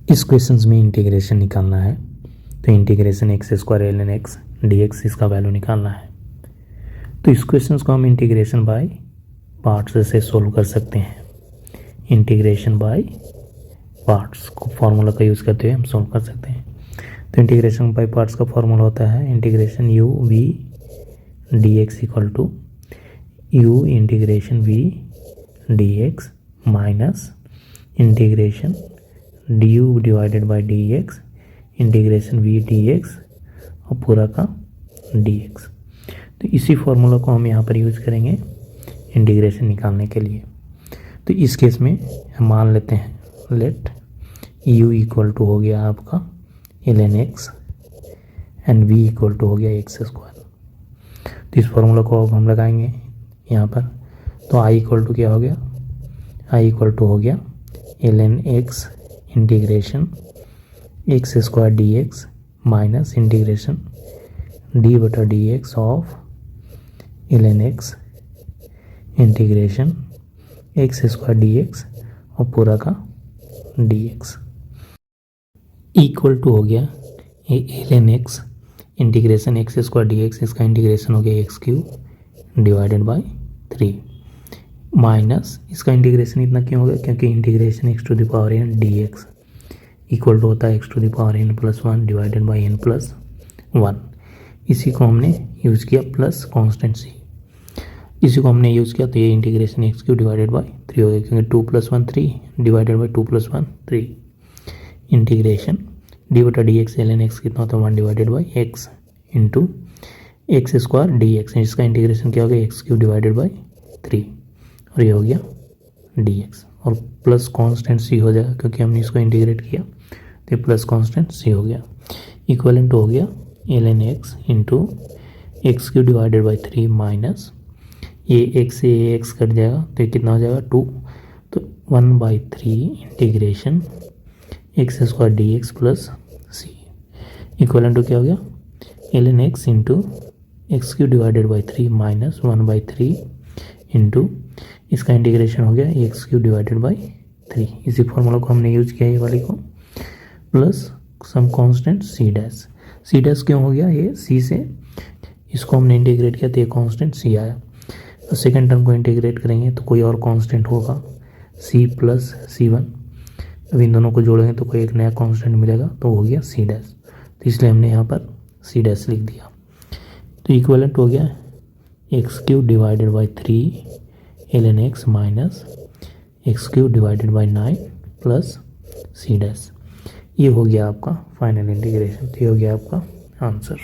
इस क्वेश्चन में इंटीग्रेशन निकालना है, तो integration x square l N x d x इसका वैल्यू निकालना है। तो इस क्वेश्चन को हम इंटीग्रेशन बाय पार्ट्स से सोल्व कर सकते हैं। इंटीग्रेशन बाय पार्ट्स को फार्मूला का यूज़ करते हुए हम सोल्व कर सकते हैं। तो इंटीग्रेशन बाय पार्ट्स का फार्मूला होता है integration u v d x equal to u integration v d x minus integration d u divided by D x integration v d x और पूरा का डी एक्स। तो इसी फॉर्मूला को हम यहाँ पर यूज़ करेंगे इंटीग्रेशन निकालने के लिए। तो इस केस में हम मान लेते हैं लेट u इक्वल टू हो गया आपका l N x and v equal to हो गया एक्स स्क्वायर। तो इस फॉर्मूला को अब हम लगाएंगे यहाँ पर। तो i इक्वल टू क्या हो गया, i इक्वल टू हो गया L N X integration x square D x minus integration D बटा D X of L N X integration x square D x और पूरा का डी एक्स इक्वल टू हो गया L N X integration x square D x, इसका integration हो गया X cube divided by 3 माइनस इसका इंटीग्रेशन इतना क्यों हो गया, क्योंकि integration X to the power N D x equal to होता है x to the power n plus 1 divided by n plus 1। इसी को हमने यूज़ किया प्लस कॉन्स्टेंट सी, इसी को हमने यूज़ किया तो ये integration x cube divided by 3 हो गया, क्योंकि 2 + 1 3 डिवाइडेड बाई 2 + 1 3 इंटीग्रेशन डी बटा D x l N x कितना होता है 1 divided by x into x square D x, इसका इंटीग्रेशन क्या हो गया एक्स क्यू डिवाइडेड बाई 3 और ये हो गया डी एक्स और प्लस कॉन्स्टेंट सी हो जाएगा क्योंकि हमने इसको इंटीग्रेट किया तो प्लस कॉन्स्टेंट सी हो गया। इक्वलेंट हो गया L N x into x cube divided by 3 minus ये एक्स से ये एक्स कट जाएगा तो ये कितना हो जाएगा 2, तो 1/3 integration x square D x plus c equivalent to क्या हो गया L N x into x cube divided by 3 minus 1/3 into इसका इंटीग्रेशन हो गया एक्स क्यू डिवाइडेड बाई 3। इसी फॉर्मूला को हमने यूज़ किया ये वाली को plus some constant c dash क्यों हो गया, ये सी से इसको हमने इंटीग्रेट किया तो ये कांस्टेंट सी आया। तो सेकेंड टर्म को इंटीग्रेट करेंगे तो कोई और कांस्टेंट होगा सी प्लस C1, अब इन दोनों को जोड़ेंगे तो कोई एक नया कांस्टेंट मिलेगा तो हो गया सी डैश, तो इसलिए हमने यहाँ पर सी डैश लिख दिया। तो इक्वलेंट हो गया x cube divided by 3 l N x minus x cube divided by 9 plus c dash. ये हो गया आपका फाइनल इंटीग्रेशन, तो ये हो गया आपका आंसर।